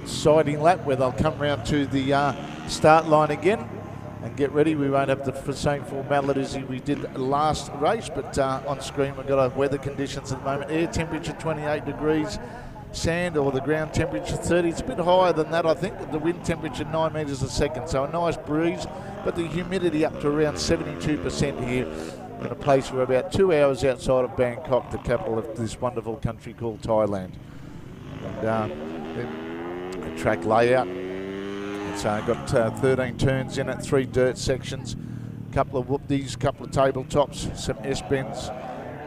siding lap where they'll come round to the start line again and get ready. We won't have the same formalities we did last race, but on screen we've got our weather conditions at the moment. Air temperature 28 degrees, sand or the ground temperature 30. It's a bit higher than that, I think. The wind temperature 9 metres a second, so a nice breeze, but the humidity up to around 72% here in a place we're about 2 hours outside of Bangkok, the capital of this wonderful country called Thailand. And the track layout. It's got 13 turns in it, 3 dirt sections, a couple of whoop-dees, couple of tabletops, some S-bends,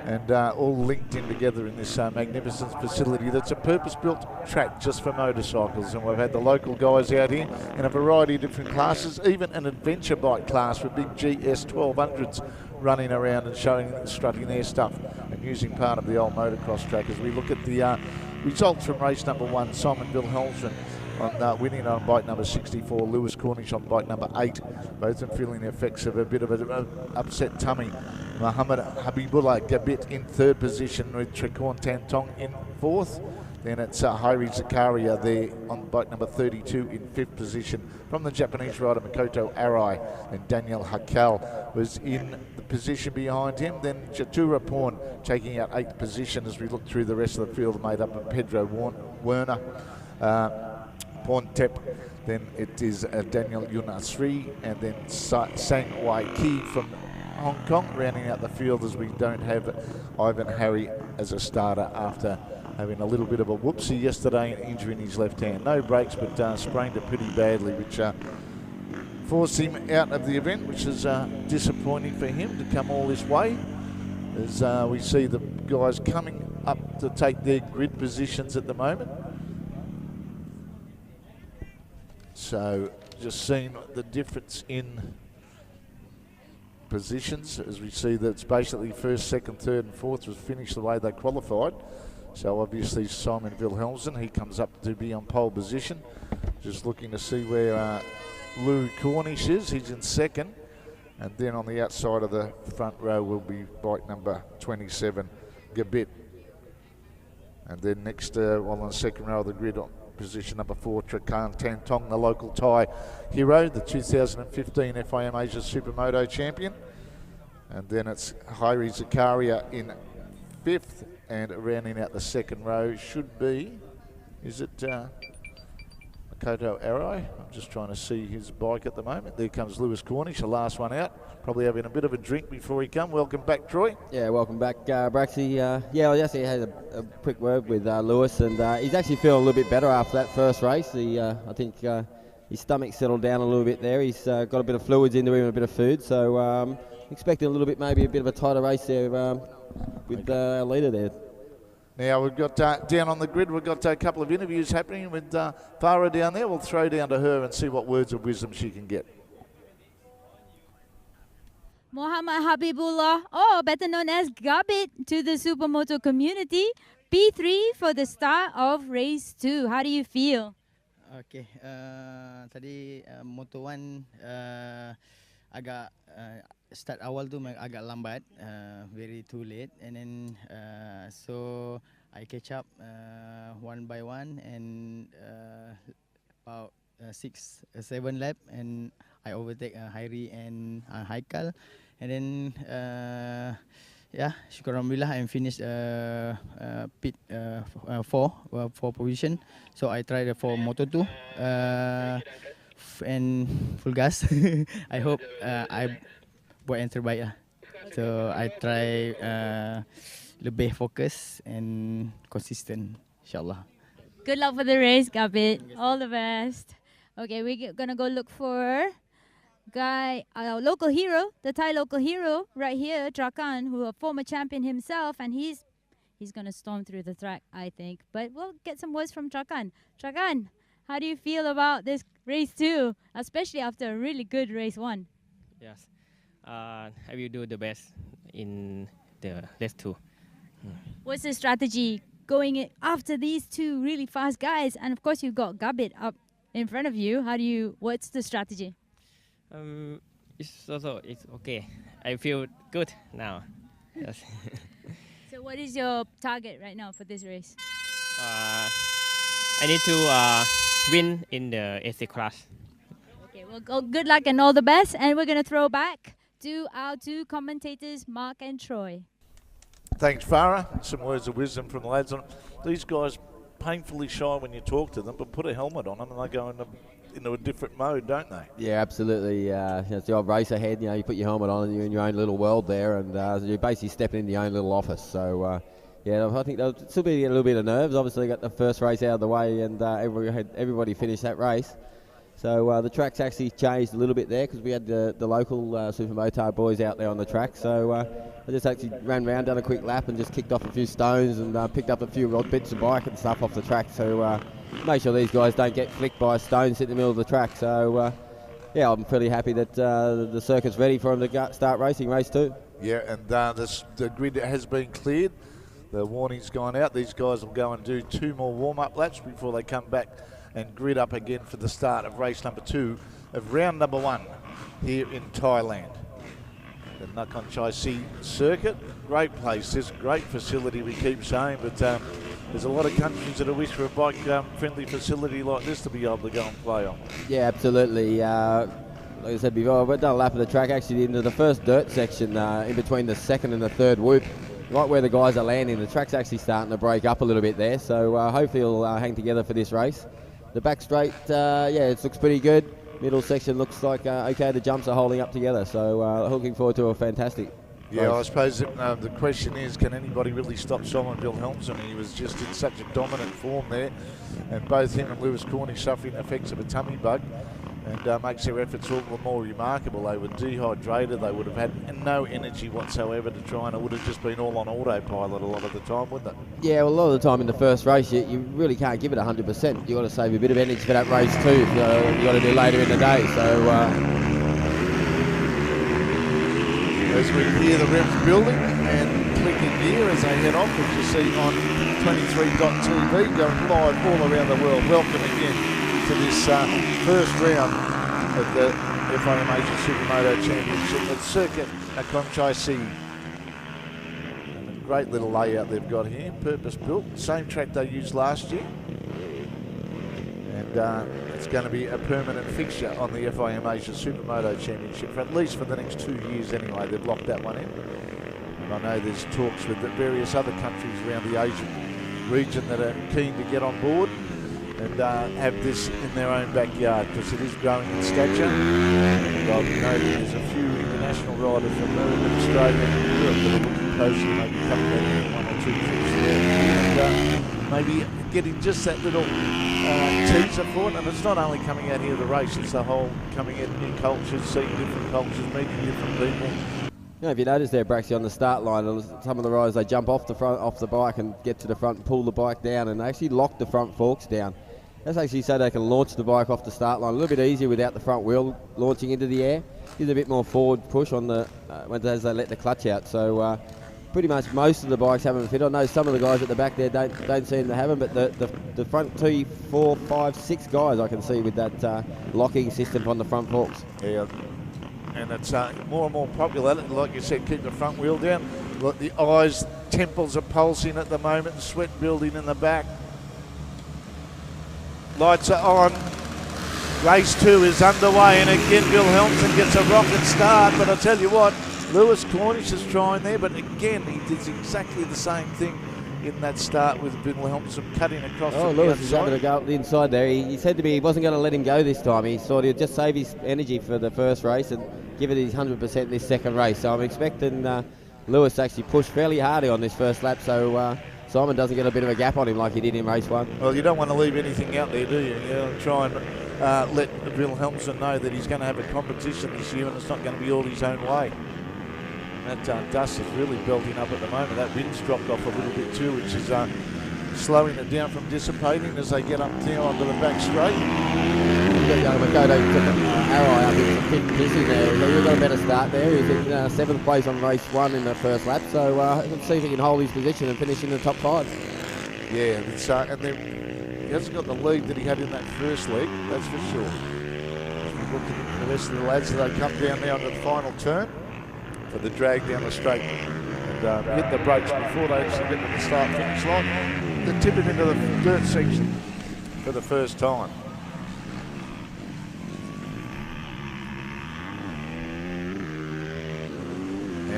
and all linked in together in this magnificent facility that's a purpose-built track just for motorcycles. And we've had the local guys out here in a variety of different classes, even an adventure bike class with big GS 1200s running around and strutting their stuff and using part of the old motocross track. As we look at the results from race number 1, Simon Wilhelmsen on winning on bike number 64, Lewis Cornish on bike number 8, both of them feeling the effects of a bit of an upset tummy. Muhammad Habibullah Gabit in 3rd position with Trekorn Tantong in 4th. Then it's Hairi Zakaria there on bike number 32 in 5th position. From the Japanese rider Makoto Arai, and Daniel Hakal was in the position behind him. Then Jatura Porn taking out 8th position as we look through the rest of the field, made up of Pedro Werner, Porntep. Then it is Daniel Yunasri, and then Sang Wai Ki from Hong Kong rounding out the field, as we don't have Ivan Harry as a starter after having a little bit of a whoopsie yesterday and injuring his left hand. No brakes, but sprained it pretty badly, which forced him out of the event, which is disappointing for him to come all this way. As we see the guys coming up to take their grid positions at the moment. So just seeing the difference in positions, as we see that it's basically 1st, 2nd, 3rd and 4th was finished the way they qualified. So obviously Simon Wilhelmsen, he comes up to be on pole position. Just looking to see where Lou Cornish is. He's in 2nd. And then on the outside of the front row will be bike number 27, Gabit. And then next, on the 2nd row of the grid, on position number 4, Trekorn Tantong, the local Thai hero, the 2015 FIM Asia Supermoto champion. And then it's Hairi Zakaria in 5th, and rounding out the 2nd row should be, is it Makoto Arai? I'm just trying to see his bike at the moment. There comes Lewis Cornish, the last one out. Probably having a bit of a drink before he come. Welcome back, Troy. Yeah, welcome back, Braxy. Yeah, I actually had a quick word with Lewis, and he's actually feeling a little bit better after that first race. I think his stomach settled down a little bit there. He's got a bit of fluids into him and a bit of food, so expecting a little bit, maybe a bit of a tighter race there with our leader there. Now we've got down on the grid, we've got a couple of interviews happening with Farah down there. We'll throw down to her and see what words of wisdom she can get. Muhammad Habibullah, better known as Gabit to the Supermoto community. P3 for the start of race 2. How do you feel? Okay, tadi Moto 1 agak start awal tu agak lambat, very too late, and then so I catch up one by one, and about 6-7 lap, and I overtake Hairi and Haikal, and then yeah, syukur alhamdulillah I finished pit 4 position. So I tried for Moto 2 and full gas. I hope I buat yang terbaik lah. So I try lebih fokus and consistent, insyaAllah. Good luck for the race, Gabit. All the best. Okay, we're gonna go look for our local hero, the Thai local hero right here, Trakan, who a former champion himself, and he's gonna storm through the track, I think. But we'll get some words from Trakan. Trakan, how do you feel about this race 2, especially after a really good race 1? Yes, I will do the best in the race 2. What's the strategy going after these 2 really fast guys? And of course, you've got Gabit up in front of you. What's the strategy? It's okay. I feel good now. Yes. So what is your target right now for this race? I need to win in the AC class. Okay, well, good luck and all the best. And we're going to throw back to our two commentators, Mark and Troy. Thanks, Farah. Some words of wisdom from the lads on it. These guys painfully shy when you talk to them, but put a helmet on them and they go into a different mode, don't they? Yeah, absolutely. It's the old race ahead. You put your helmet on and you're in your own little world there, and you're basically stepping into your own little office. So, yeah, I think there'll still be a little bit of nerves. Obviously, got the first race out of the way, and everybody finished that race. So the track's actually changed a little bit there because we had the local Supermoto boys out there on the track. So I just actually ran around, done a quick lap, and just kicked off a few stones and picked up a few odd bits of bike and stuff off the track. So make sure these guys don't get flicked by stones in the middle of the track. So yeah, I'm pretty happy that the circuit's ready for them to start racing race 2. Yeah, and the grid has been cleared. The warning's gone out. These guys will go and do 2 more warm-up laps before they come back and grid up again for the start of race number 2 of round number 1 here in Thailand. The Nakhon Chai Si circuit, great place, this great facility we keep saying, but there's a lot of countries that wish for a bike-friendly facility like this to be able to go and play on. Yeah, absolutely. Like I said before, we've done a lap of the track actually into the first dirt section in between the second and the third whoop. Right where the guys are landing, the track's actually starting to break up a little bit there, so hopefully it'll hang together for this race. The back straight, yeah, it looks pretty good. Middle section looks like okay, the jumps are holding up together, so looking forward to a fantastic Yeah, race. I suppose the question is, can anybody really stop Simon Wilhelmsen? He was just in such a dominant form there, and both him and Lewis Cornish suffering effects of a tummy bug, and makes their efforts all the more remarkable. They were dehydrated, they would have had no energy whatsoever to try, and it would have just been all on autopilot a lot of the time, wouldn't it? Yeah, well, a lot of the time in the first race, you really can't give it 100%. You've got to save a bit of energy for that race too. You've got to do later in the day. So as we hear the revs building and click in gear as they head off, which you see on 23.tv, going live all around the world. Welcome again to this first round of the FIM Asia Supermoto Championship at Circuit Nakhon Chai Si. Great little layout they've got here, purpose built, same track they used last year, and it's going to be a permanent fixture on the FIM Asia Supermoto Championship for at least for the next 2 years anyway. They've locked that one in, and I know there's talks with the various other countries around the Asian region that are keen to get on board and have this in their own backyard, because it is growing in stature. And I've noted there's a few international riders from America, Australia and Europe that are looking closely, maybe coming back in 1 or 2 trips there, and maybe getting just that little teaser for it. And it's not only coming out here to race, it's the whole coming in new cultures, seeing different cultures, meeting different people. if you notice there, Braxy, on the start line, some of the riders, they jump off the bike and get to the front and pull the bike down, and they actually lock the front forks down. That's actually so they can launch the bike off the start line a little bit easier without the front wheel launching into the air. Gives a bit more forward push on the as they let the clutch out. So pretty much most of the bikes have them fit. I know some of the guys at the back there don't seem to have them, but the front 2, 4, 5, 6 guys I can see with that locking system on the front forks. Yeah, and it's more and more popular. Like you said, keep the front wheel down. Look, the eyes, temples are pulsing at the moment, sweat building in the back. Lights are on. Race 2 is underway, and again Wilhelmsen gets a rocket start, but I tell you what, Lewis Cornish is trying there, but again he did exactly the same thing in that start with Wilhelmsen cutting across from the Lewis is outside. having to go up the inside there. He said to me he wasn't going to let him go this time. He thought he'd just save his energy for the first race and give it his 100% this second race. So I'm expecting Lewis to actually push fairly hard on this first lap, so Simon doesn't get a bit of a gap on him like he did in race 1. Well, you don't want to leave anything out there, do you? You try and let Wilhelmsen know that he's going to have a competition this year and it's not going to be all his own way. And that dust is really belting up at the moment. That wind's dropped off a little bit too, which is slowing it down from dissipating as they get up there onto the back straight. Makoto took an arrow up into the pit busy there. He's got a better start there. He's in 7th place on race 1 in the first lap, so let's see if he can hold his position and finish in the top 5. Yeah, it's, and then he hasn't got the lead that he had in that first leg, that's for sure. Looking at the rest of the lads, they come down now to the final turn for the drag down the straight and hit the brakes before they actually get to the start-finish line. They're tipping into the dirt section for the first time.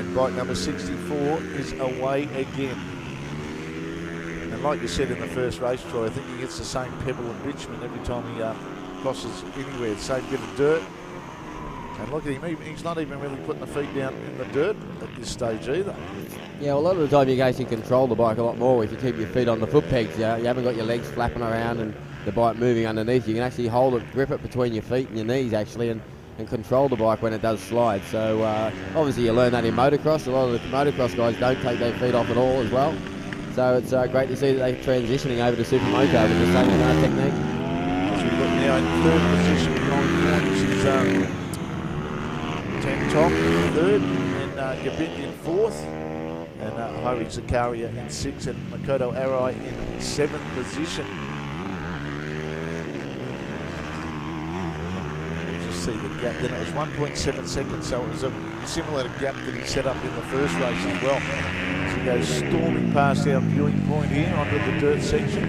And bike number 64 is away again. And like you said in the first race, Troy, I think he gets the same pebble and bitumen every time he crosses anywhere, the same bit of dirt. And look at him, he's not even really putting the feet down in the dirt at this stage either. Yeah, well, a lot of the time you can actually control the bike a lot more if you keep your feet on the foot pegs. You haven't got your legs flapping around and the bike moving underneath. You can actually hold it, grip it between your feet and your knees actually, and control the bike when it does slide. So obviously you learn that in motocross. A lot of the motocross guys don't take their feet off at all as well. So it's great to see that they're transitioning over to Supermoto with the same technique. As we look now in third position behind Cornish is Top in third, and Gabit in fourth, and Hari Zakaria in sixth, and Makoto Arai in seventh position. Just see the gap then, it was 1.7 seconds, so it was a similar gap that he set up in the first race as well. So he goes storming past our viewing point here onto the dirt section.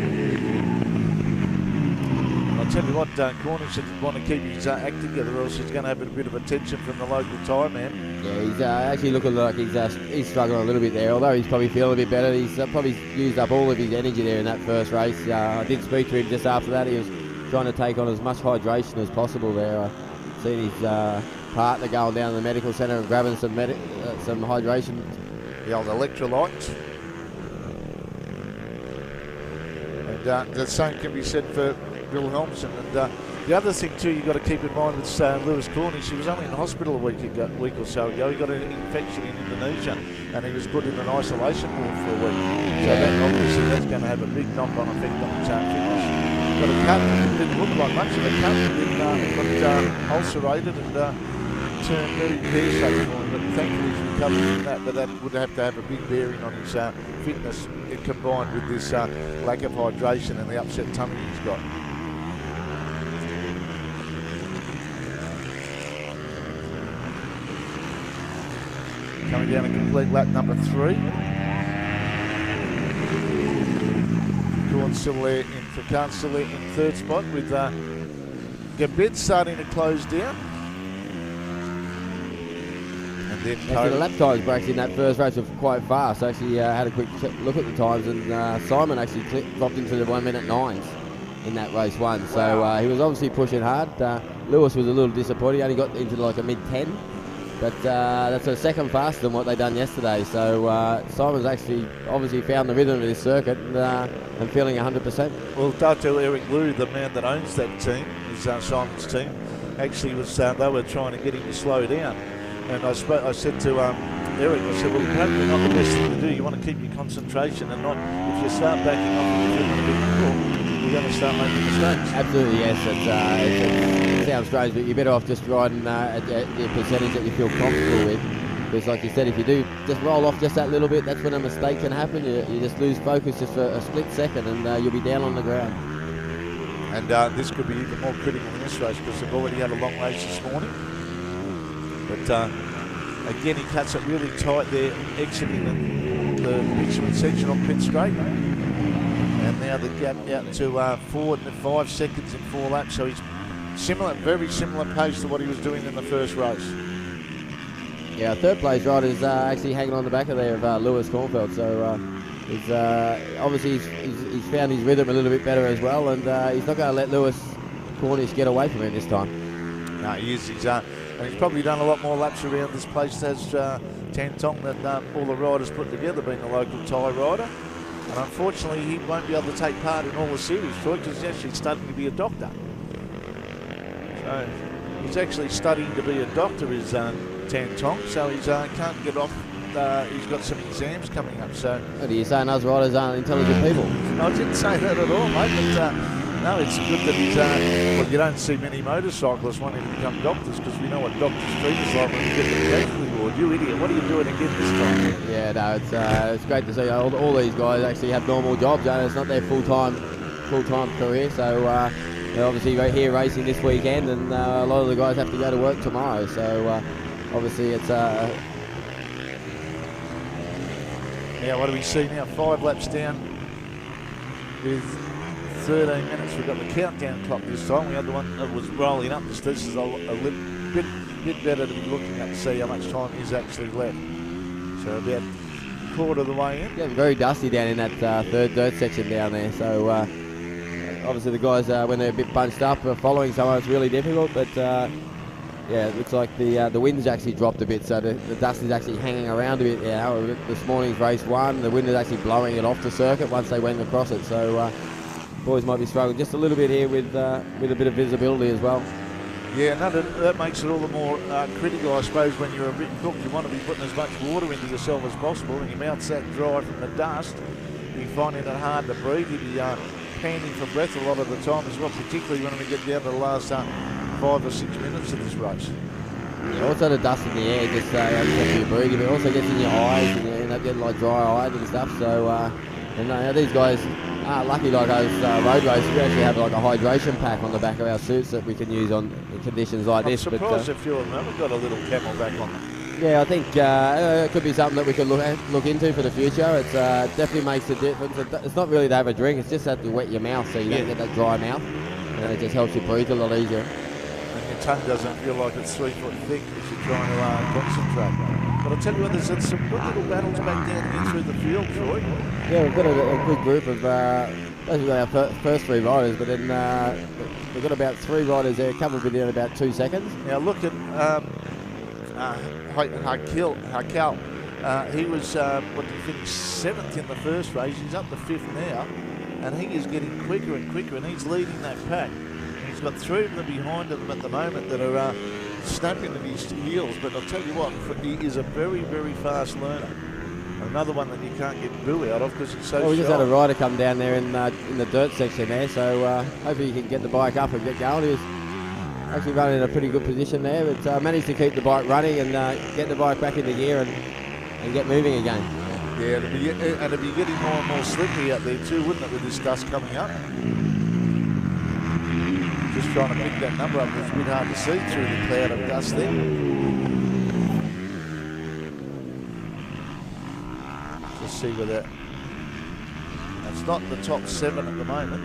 I'll tell you what, Cornish should want to keep his act together, or else he's going to have a bit of attention from the local tyre man. Yeah, he's actually looking like he's struggling a little bit there, although he's probably feeling a bit better. He's probably used up all of his energy there in that first race. I did speak to him just after that. He was trying to take on as much hydration as possible there. I seen his partner going down to the medical centre and grabbing some hydration. The old electrolytes. And the same can be said for Bill Helmson. And the other thing too you've got to keep in mind with Lewis Cornish, he was only in hospital a week or so ago. He got an infection in Indonesia and he was put in an isolation ward for a week. So that obviously that's going to have a big knock-on effect on his fitness. Got a cut, didn't look like much of a cut, got ulcerated and turned very pear-shaped for him, but thankfully he's recovered from that, but that would have to have a big bearing on his fitness, combined with this lack of hydration and the upset tummy he's got. Coming down a complete lap number 3. Corn still there in Fakan, still there in third spot with Gabit starting to close down. And then the lap times breaks in that first race were quite fast. I actually had a quick look at the times, and Simon actually dropped into the 1 minute 9s in that race 1. So he was obviously pushing hard. Lewis was a little disappointed. He only got into like a mid-10. But that's a second faster than what they done yesterday. So Simon's actually obviously found the rhythm of this circuit and feeling 100%. Well, Dato Eric Liu, the man that owns that team, is Simon's team, actually was they were trying to get him to slow down. And I said to Eric, I said, well, probably not the best thing to do. You want to keep your concentration and not, if you start backing off and you're feeling a bit cool, you're going to start making mistakes. Absolutely, yes. It sounds strange, but you're better off just riding at the percentage that you feel comfortable with. Because like you said, if you do just roll off just that little bit, that's when a mistake can happen. You just lose focus just for a split second and you'll be down on the ground. And this could be even more critical in this race because they've already had a long race this morning. But again, he cuts it really tight there, exiting the bitumen section on pit straight. And now the gap out to 5 seconds in 4 laps. So he's very similar pace to what he was doing in the first race. Yeah, third place rider's actually hanging on the back of there of Lewis Cornfeld. So he's obviously he's found his rhythm a little bit better as well, and he's not going to let Lewis Cornish get away from him this time. No, he is. And he's probably done a lot more laps around this place as Tan Tong than all the riders put together, being a local Thai rider. And unfortunately, he won't be able to take part in all the series, Troy, because he's actually studying to be a doctor. So he's actually studying to be a doctor, is Tan Tong. So he can't get off. He's got some exams coming up. So. What are you saying? Us riders aren't intelligent people? No, I didn't say that at all, mate. But no, it's good that he's. Well, you don't see many motorcyclists wanting to become doctors because we know what doctors treat us like when you get the casualty ward. You idiot! What are you doing again this time? Yeah, no, it's great to see all these guys actually have normal jobs. It's not their full-time career. So they're obviously here racing this weekend, and a lot of the guys have to go to work tomorrow. So obviously it's. Now what do we see now? 5 laps down with 13 minutes. We've got the countdown clock this time. We had the one that was rolling up. This is a bit better to be looking at to see how much time is actually left. So about a quarter of the way in. Getting very dusty down in that third dirt section down there. So obviously the guys, when they're a bit bunched up, following someone, it's really difficult. But yeah, it looks like the wind's actually dropped a bit, so the dust is actually hanging around a bit now. This morning's race 1, the wind is actually blowing it off the circuit once they went across it. So boys might be struggling just a little bit here with a bit of visibility as well. Yeah, no, that makes it all the more critical, I suppose, when you're a bit cooked. You want to be putting as much water into yourself as possible, and your mouth's that dry from the dust, you're finding it hard to breathe. You'll be panting for breath a lot of the time as well, particularly when we get down to the last 5 or 6 minutes of this race. Yeah, also the dust in the air just helps you breathe, but it also gets in your eyes, and you end up getting like dry eyes and stuff. So, and these guys are lucky, like us road racers, we actually have like a hydration pack on the back of our suits that we can use on conditions like this. I'm surprised a few of them haven't got a little Camelback on them. Yeah, I think it could be something that we could look into for the future. It definitely makes a difference. It's not really to have a drink, it's just that to wet your mouth so you don't get that dry mouth. And it just helps you breathe a lot easier. And your tongue doesn't feel like it's 3 foot thick as you're trying to concentrate. But I'll tell you what, there's some good little battles back down here through the field, Troy. Yeah, we've got a good group of, basically our first 3 riders, but then we've got about 3 riders there, covered within about 2 seconds. Now look at Hakal. He was, he finished 7th in the first race. He's up to 5th now, and he is getting quicker and quicker, and he's leading that pack. He's got 3 of them behind him at the moment that are snapping at his heels, but I'll tell you what, he is a very, very fast learner. Another one that you can't get boo out of because he's so we shy. just had a rider come down there in the dirt section there, so hopefully he can get the bike up and get going. He was actually running in a pretty good position there, but managed to keep the bike running and get the bike back into gear and get moving again. Yeah, it'd be getting more and more slippery out there too, wouldn't it, with this dust coming up? Just trying to pick that number up. It's a bit hard to see through the cloud of dust there. Just see where that's not the top 7 at the moment.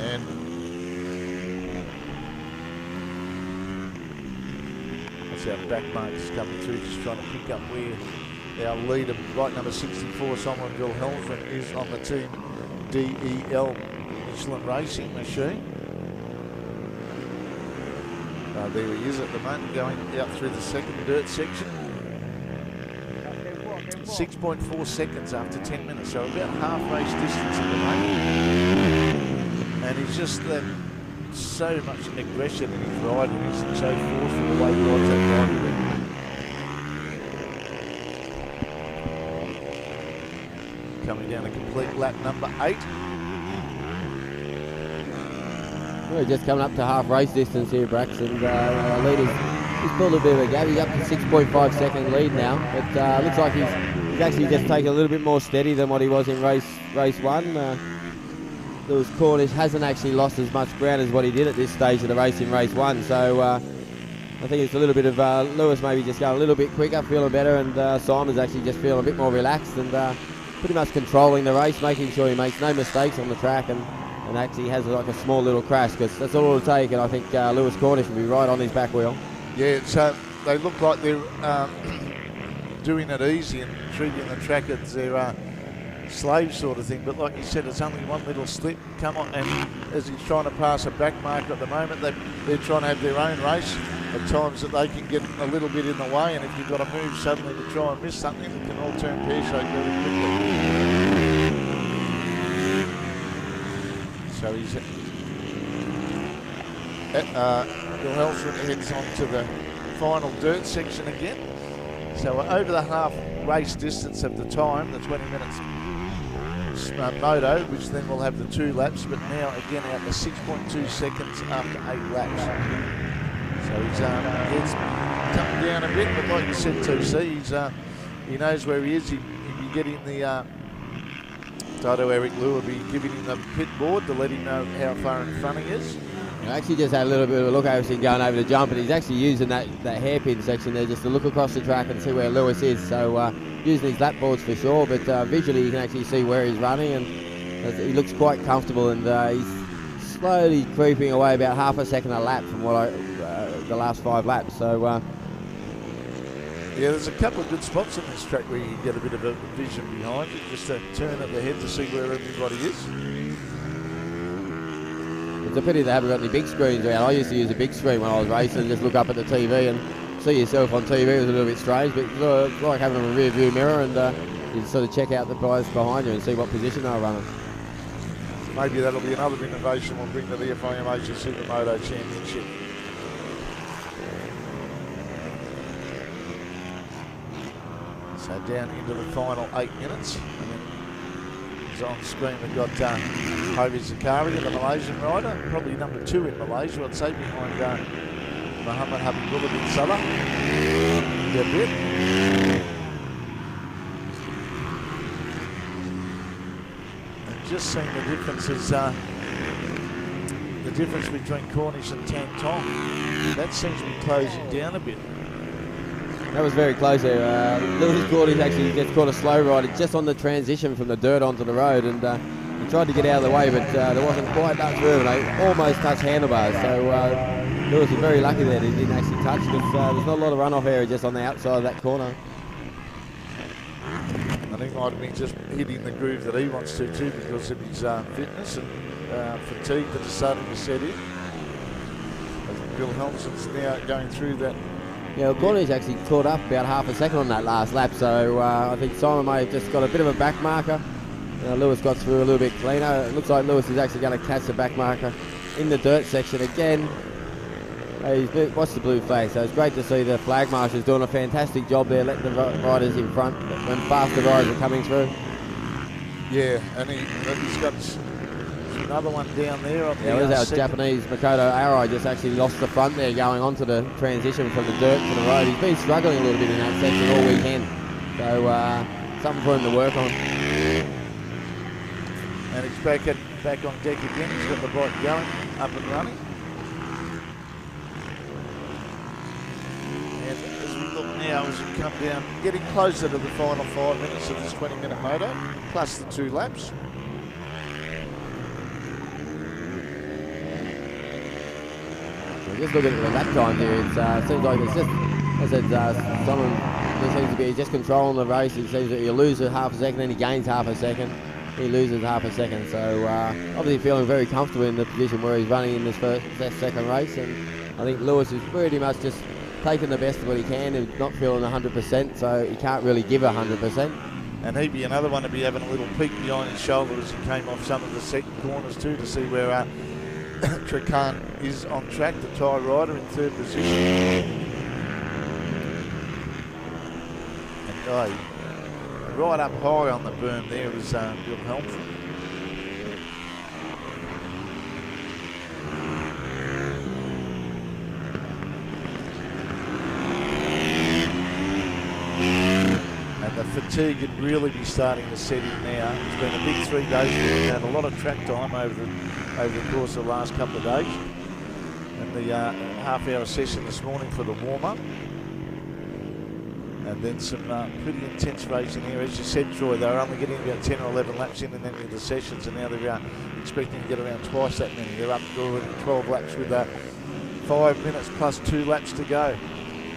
And that's our back marks coming through, just trying to pick up where our leader, right number 64, Simon Wilhelmsen, is on the team DEL Michelin Racing machine. There he is at the moment, going out through the second dirt section. 6.4 seconds after 10 minutes, so about half race distance at the moment. And he's just so much aggression in his riding. He's so forceful the way he rides that bike. Coming down a complete lap number 8. We're just coming up to half race distance here, Brax, and our leader's pulled a bit of a gap. He's up to 6.5 second lead now, but looks like he's actually just taken a little bit more steady than what he was in race 1. Lewis Cornish hasn't actually lost as much ground as what he did at this stage of the race in race 1, so I think it's a little bit of Lewis maybe just going a little bit quicker, feeling better, and Simon's actually just feeling a bit more relaxed and pretty much controlling the race, making sure he makes no mistakes on the track and actually has like a small little crash, because that's all it'll take, and I think Lewis Cornish will be right on his back wheel. Yeah, so they look like they're doing it easy and treating the track as their slave sort of thing, but like you said, it's only one little slip, come on, and as he's trying to pass a back marker at the moment, they're trying to have their own race at times that they can get a little bit in the way, and if you've got to move suddenly to try and miss something, it can all turn pear-shaped very quickly. So he's Wilhelmsen heads on to the final dirt section again. So we're over the half race distance of the time, the 20 minutes moto, which then we'll have the 2 laps, but now again out to 6.2 seconds after 8 laps. So he's coming down a bit, but like you said, 2C, he knows where he is. He'll be getting the Tato Eric Liu will be giving him the pit board to let him know how far in front he is. I actually just had a little bit of a look over going over the jump, and he's actually using that hairpin section there just to look across the track and see where Lewis is. So using his lap boards for sure, but visually you can actually see where he's running, and he looks quite comfortable, and he's slowly creeping away about half a second a lap from what the last 5 laps. So Yeah, there's a couple of good spots in this track where you can get a bit of a vision behind you, just a turn of the head to see where everybody is. It's a pity they haven't got any big screens around. I used to use a big screen when I was racing and just look up at the TV and see yourself on TV. It was a little bit strange, but it's like having a rear view mirror, and you sort of check out the guys behind you and see what position they're running. Maybe that'll be another innovation we'll bring to the FIM Asia Supermoto Championship. So down into the final 8 minutes. And then he's on screen, we've got Hovi Zakari, the Malaysian rider, probably number 2 in Malaysia, I'd say, behind Muhammad Habibullah bin Salah. A bit. And just seeing the differences, the difference between Cornish and Tantong, that seems to be closing down a bit. That was very close there. Lewis Cornish actually gets caught a slow rider just on the transition from the dirt onto the road, and he tried to get out of the way, but there wasn't quite enough room. They almost touched handlebars, so Lewis was very lucky that he didn't actually touch, because there's not a lot of runoff area just on the outside of that corner. I think might have been just hitting the groove that he wants to too, because of his fitness and fatigue that is starting to set in. As Bill Helmson's now going through that. Yeah, well, Cornish actually caught up about half a second on that last lap, so I think Simon may have just got a bit of a back marker. Lewis got through a little bit cleaner. It looks like Lewis is actually going to catch the back marker in the dirt section again. He's watched the blue flag, so it's great to see the flag marshals doing a fantastic job there, letting the riders in front when faster riders are coming through. Yeah, and he's got another one down there. On yeah, there's our Japanese Makoto Arai just actually lost the front there going onto the transition from the dirt to the road. He's been struggling a little bit in that section all weekend, so something for him to work on. And he's back on deck again. He's got the bike going, up and running. And as we look now, as we come down, getting closer to the final 5 minutes of this 20-minute moto, plus the 2 laps. Just looking at the lap time here, it seems like it's just, as I said, someone there seems to be just controlling the race. It seems that you lose a half a second, then he gains half a second, he loses half a second. So obviously feeling very comfortable in the position where he's running in this second race. And I think Lewis is pretty much just taking the best of what he can and not feeling 100%, so he can't really give 100%. And he'd be another one to be having a little peek behind his shoulder as he came off some of the second corners too, to see where Trecan is on track, the Thai rider in 3rd position. And right up high on the berm there is Bill Helmsley. And the fatigue would really be starting to set in now. It's been a big 3 days. We've had a lot of track time over the course of the last couple of days. And the half-hour session this morning for the warm-up. And then some pretty intense racing here. As you said, Troy, they were only getting about 10 or 11 laps in and then into the sessions, and now they're expecting to get around twice that many. They're up to 12 laps with 5 minutes plus 2 laps to go.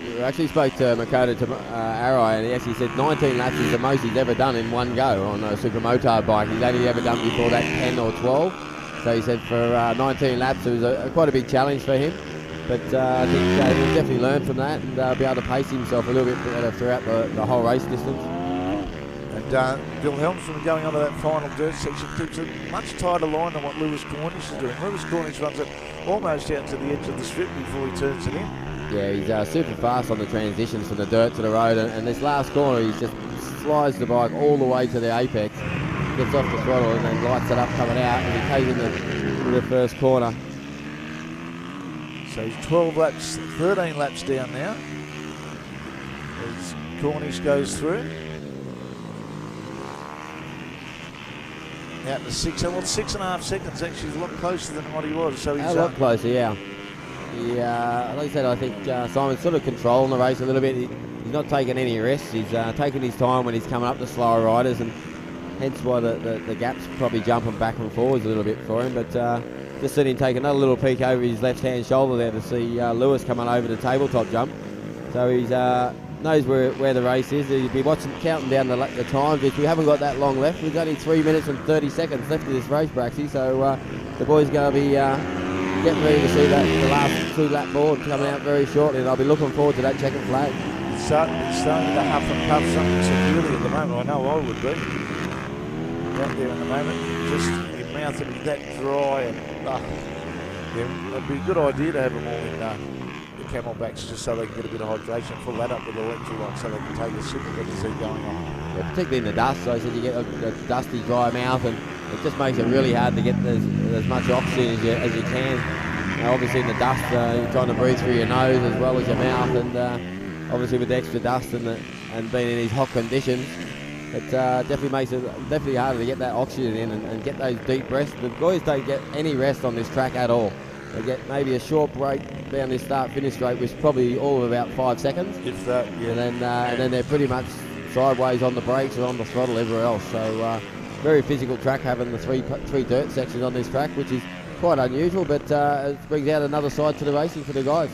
We actually spoke to Makoto Arai, and he actually said 19 laps is the most he's ever done in one go on a Supermoto bike. He's only ever done before that 10 or 12. So he said for 19 laps it was quite a big challenge for him. But I think he'll definitely learn from that and be able to pace himself a little bit better throughout the whole race distance. And Bill Helmsman going onto that final dirt section keeps a much tighter line than what Lewis Cornish is doing. Lewis Cornish runs it almost out to the edge of the strip before he turns it in. Yeah, he's super fast on the transitions from the dirt to the road, and this last corner he just slides the bike all the way to the apex, gets off the throttle and then lights it up coming out, and he takes in the first corner. So he's 12 laps, 13 laps down now as Cornish goes through. Out to 6.5 seconds, actually a lot closer than what he was. So he's a lot closer, yeah. Like I said, I think Simon's sort of controlling the race a little bit. He's not taking any risks. He's taking his time when he's coming up to slower riders, and hence why the gap's probably jumping back and forwards a little bit for him. But just seen him take another little peek over his left-hand shoulder there to see Lewis coming over the tabletop jump. So he's knows where the race is. He'll be counting down the times, which we haven't got that long left. We've only 3 minutes and 30 seconds left of this race, Braxy. So the boys going to be getting ready to see the last 2-lap board coming out very shortly, and I'll be looking forward to that checkered flag. It's starting to huff and puff something severely at the moment. I know I would be out there in the moment. Just your mouth would be that dry, and yeah, it'd be a good idea to have them all in the Camelbacks just so they can get a bit of hydration, fill that up with electrolytes so they can take a sip of it as they're going on. Yeah, particularly in the dust, so you get a dusty, dry mouth, and it just makes it really hard to get as much oxygen as you can. Obviously in the dust, you're trying to breathe through your nose as well as your mouth, and obviously with the extra dust and being in these hot conditions, it definitely makes it harder to get that oxygen in and get those deep rests. The boys don't get any rest on this track at all. They get maybe a short break down this start-finish straight, which is probably all of about 5 seconds. If that, yeah. And then they're pretty much sideways on the brakes and on the throttle everywhere else. So very physical track, having the three dirt sections on this track, which is quite unusual, but it brings out another side to the racing for the guys.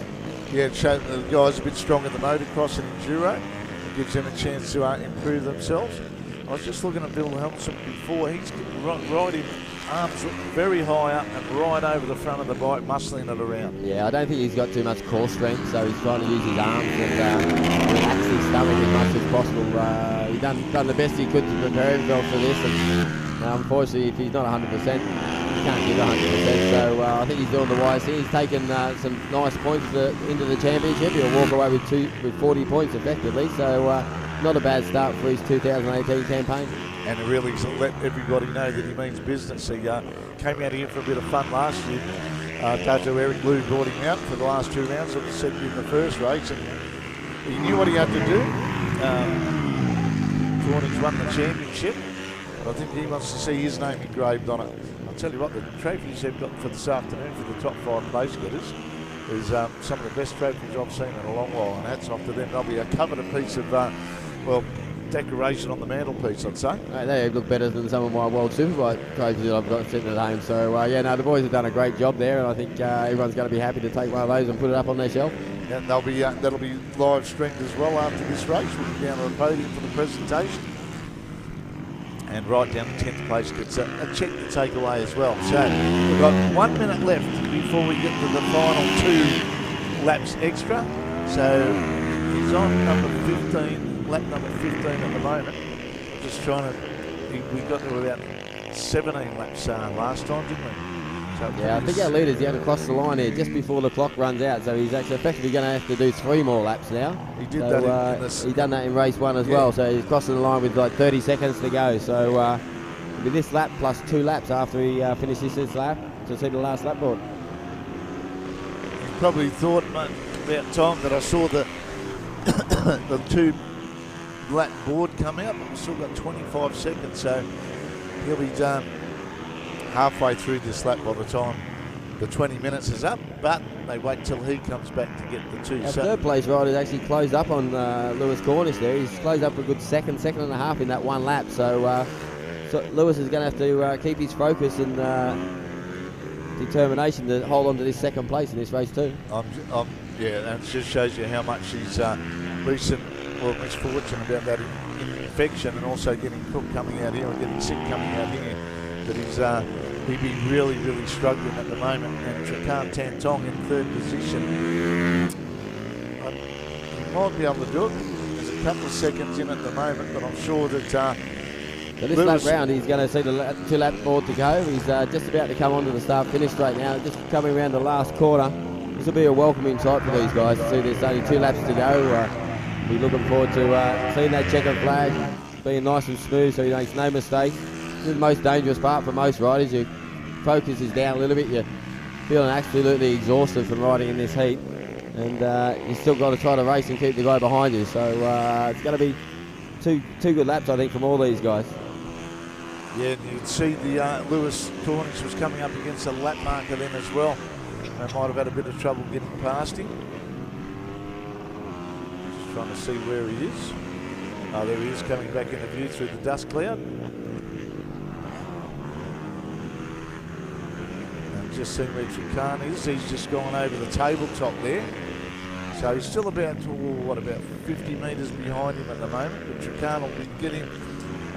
Yeah, it shows the guys a bit stronger in the motocross and enduro. It gives them a chance to improve themselves. I was just looking at Bill Helmson before. He's riding arms very high up and right over the front of the bike, muscling it around. Yeah, I don't think he's got too much core strength, so he's trying to use his arms and relax his stomach as much as possible. He's done the best he could to prepare himself for this, and unfortunately, if he's not 100%, he can't give 100%. So I think he's doing the wise thing. He's taken some nice points into the championship. He'll walk away with 40 points effectively. So not a bad start for his 2018 campaign. And he really let everybody know that he means business. He came out here for a bit of fun last year. Dato Eric Liu brought him out for the last 2 rounds of the second in the first race, and he knew what he had to do. Corning's won the championship, but I think he wants to see his name engraved on it. I'll tell you what, the trophies they've got for this afternoon for the top 5 place getters is some of the best trophies I've seen in a long while, and hats off to them. They'll be a coveted piece of, decoration on the mantelpiece, I'd say. They look better than some of my World Superbike trophies that I've got sitting at home. So, the boys have done a great job there, and I think everyone's going to be happy to take one of those and put it up on their shelf. And they'll be that'll be live streamed as well after this race. We'll be down on the podium for the presentation. And right down to 10th place gets a check to take away as well. So we've got 1 minute left before we get to the final 2 laps extra. So he's on number 15. Lap number 15 at the moment. Just trying to, we got to about 17 laps last time, didn't we? So yeah, I think our leader's going to cross the line here just before the clock runs out, so he's actually effectively going to have to do 3 more laps now. He did that he's done that in race 1 as well, so he's crossing the line with like 30 seconds to go. So with this lap plus 2 laps after he finishes this lap to see the last lap board. He probably thought about time that I saw the 2 lap board come out, but we've still got 25 seconds, so he'll be done halfway through this lap by the time the 20 minutes is up, but they wait till he comes back to get the 2. Our third place rider actually closed up on Lewis Cornish there. He's closed up a good second and a half in that 1 lap, so Lewis is going to have to keep his focus and determination to hold on to this 2nd place in this race too. Yeah, and it just shows you how much he's misfortunate about that infection, and also getting Cook coming out here and getting sick coming out here. That he'd be really, really struggling at the moment. And Trakan Tantong in 3rd position. He might be able to do it. There's a couple of seconds in at the moment, but I'm sure that. So this lap round, he's going to see the 2 lap board to go. He's just about to come onto the start-finish straight now, just coming around the last corner. This will be a welcoming sight for these guys to see there's only 2 laps to go. Be looking forward to seeing that checkered flag being nice and smooth so he makes no mistakes. This is the most dangerous part for most riders. Your focus is down a little bit. You're feeling absolutely exhausted from riding in this heat, and you still got to try to race and keep the guy behind you. So it's going to be two good laps, I think, from all these guys. Yeah, and you can see the Lewis Cornish was coming up against a lap marker then as well. They might have had a bit of trouble getting past him. Trying to see where he is. Oh, there he is, coming back into view through the dust cloud. And just seeing where Trakan is. He's just gone over the tabletop there. So he's still about, about 50 metres behind him at the moment. But Trakan will be getting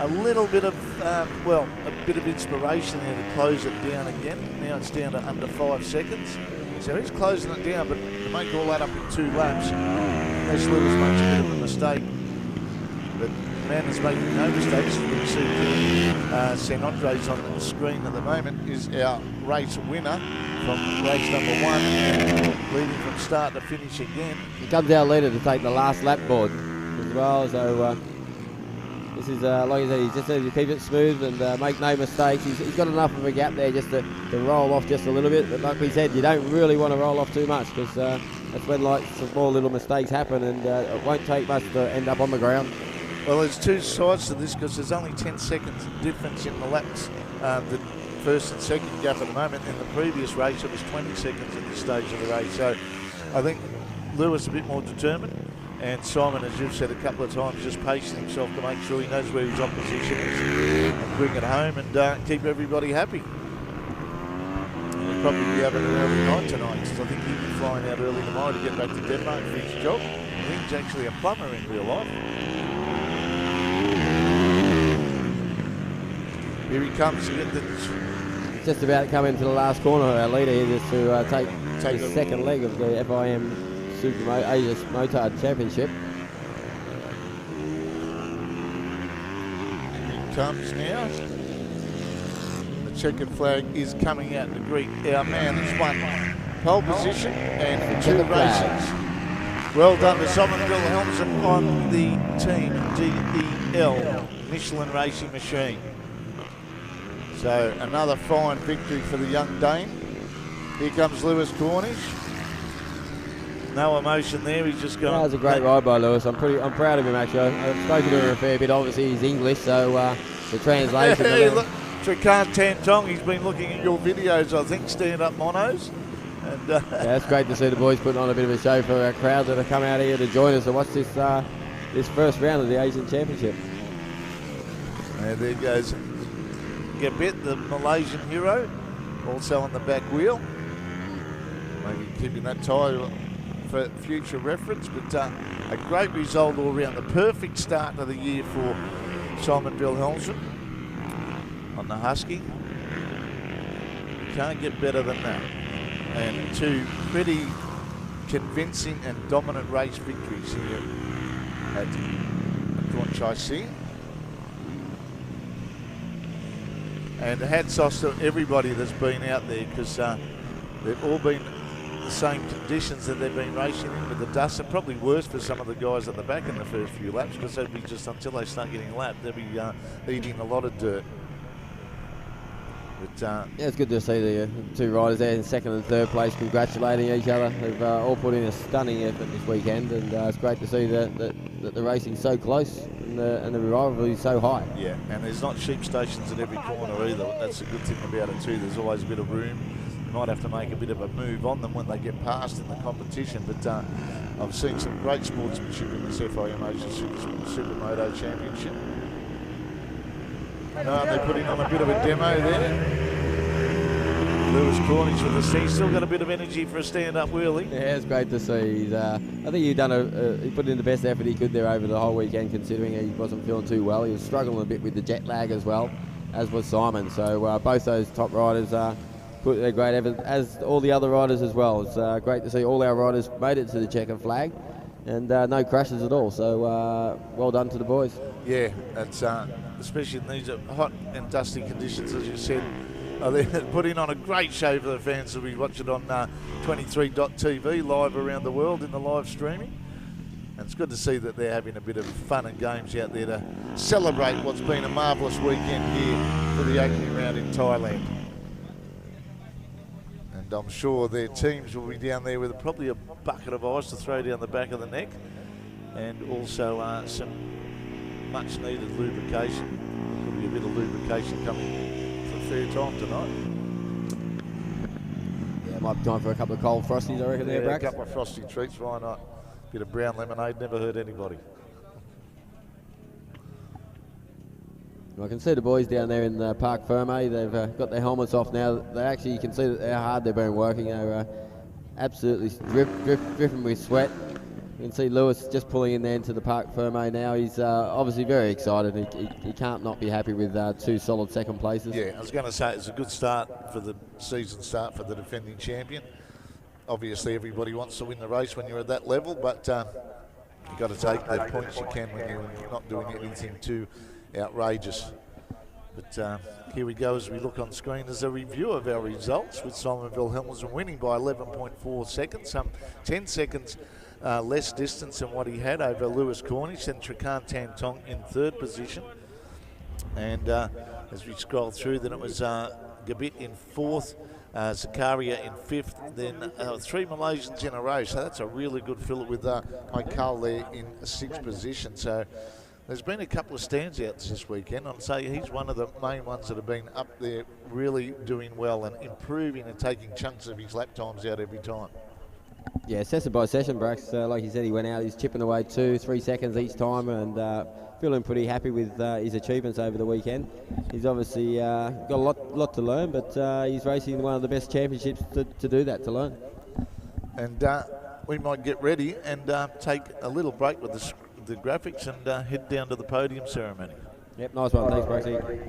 a little bit of, a bit of inspiration there to close it down again. Now it's down to under 5 seconds. So he's closing it down, but to make all that up in 2 laps, unless Lewis makes a bit of a mistake. But the man that's making no mistakes, we see San Andres on the screen at the moment, is our race winner from race number 1, leading from start to finish again. He comes out leader to take the last lap board as well, so this is, like I said, he just needs to keep it smooth and make no mistakes. He's got enough of a gap there just to roll off just a little bit, but like we said, you don't really want to roll off too much, because that's when like some more little mistakes happen, and it won't take much to end up on the ground. Well, there's 2 sides to this, because there's only 10 seconds difference in the laps, the first and second gap at the moment. In the previous race, it was 20 seconds at this stage of the race. So I think Lewis a bit more determined, and Simon, as you've said a couple of times, just pacing himself to make sure he knows where his opposition is and bring it home and keep everybody happy. He'll probably be having an early night tonight, because I think he'll be flying out early tomorrow to get back to Denmark for his job. I think he's actually a plumber in real life. Here he comes to get the... Just about to come into the last corner, our leader here, just to take the second leg of the FIM Supermoto Asia Motard Championship. Here he comes now. The checkered flag is coming out to greet our man that's won pole position and 2 races. Well done to Simon Wilhelmsen on the Team DEL Michelin Racing Machine. So another fine victory for the young Dane. Here comes Lewis Cornish. No emotion there, he's just going... That was a great ride by Lewis. I'm proud of him, actually. I've spoken to him a fair bit. Obviously he's English, so the translation... Hey, look, Trakan Tantong, he's been looking at your videos, I think, stand-up monos. And, yeah, it's great to see the boys putting on a bit of a show for our crowd that have come out here to join us to watch this first round of the Asian Championship. And there goes Gabet, the Malaysian hero, also on the back wheel. Maybe keeping that tyre for future reference, but a great result all around. The perfect start to the year for Simon Wilhelmsen on the Husky. You can't get better than that. And 2 pretty convincing and dominant race victories here at Thornchai. And hats off to everybody that's been out there, because they've all been the same conditions that they've been racing in with the dust, and probably worse for some of the guys at the back in the first few laps, because they'd be just, until they start getting lapped, they'll be eating a lot of dirt. But, yeah, it's good to see the 2 riders there in 2nd and 3rd place congratulating each other. They've all put in a stunning effort this weekend, and it's great to see that the racing's so close and the rivalry so high. Yeah, and there's not sheep stations at every corner either. That's a good thing about it too. There's always a bit of room. You might have to make a bit of a move on them when they get past in the competition, but I've seen some great sportsmanship in this FIM Asia Supermoto Championship. They're putting on a bit of a demo there. Lewis Cornish with the seat. He's still got a bit of energy for a stand-up wheelie. Yeah, it's great to see. I think he put in the best effort he could there over the whole weekend, considering he wasn't feeling too well. He was struggling a bit with the jet lag as well, as was Simon. So both those top riders put their great effort, as all the other riders as well. It's great to see all our riders made it to the checkered flag, and no crashes at all. So well done to the boys. Yeah, that's especially in these hot and dusty conditions, as you said. They're putting on a great show for the fans who will be watching on 23.tv live around the world in the live streaming. And it's good to see that they're having a bit of fun and games out there to celebrate what's been a marvellous weekend here for the opening round in Thailand. And I'm sure their teams will be down there with probably a bucket of ice to throw down the back of the neck, and also some much needed lubrication. There'll be a bit of lubrication coming for a fair time tonight. Yeah, might be time for a couple of cold frosties, I reckon, there, Brax. A couple of frosty treats, why not? Bit of brown lemonade, never hurt anybody. I can see the boys down there in Park Ferme. They've got their helmets off now. They actually, you can see that how hard they've been working. They're absolutely dripping with sweat. You can see Lewis just pulling in there into the Parc Fermé now. He's obviously very excited. He can't not be happy with 2 solid second places. Yeah, I was going to say it's a good start for the season start for the defending champion. Obviously, everybody wants to win the race when you're at that level, but you've got to take the points you can when you're not doing anything too outrageous. But here we go as we look on screen. There's a review of our results with Simon Wilhelmsen winning by 11.4 seconds, some 10 seconds less distance than what he had over Lewis Cornish, and Trikan Tantong in 3rd position. And as we scroll through, then it was Gabit in 4th, Zakaria in 5th, then 3 Malaysians in a row. So that's a really good fill with Michael there in 6th position. So there's been a couple of standouts this weekend. I'd say he's one of the main ones that have been up there really doing well and improving and taking chunks of his lap times out every time. Yeah, session by session, Brax. Like you said, he went out, he's chipping away 2-3 seconds each time, and feeling pretty happy with his achievements over the weekend. He's obviously got a lot to learn, but he's racing one of the best championships to do that, to learn. And we might get ready and take a little break with the graphics and head down to the podium ceremony. Yep, nice one. Thanks, Braxy.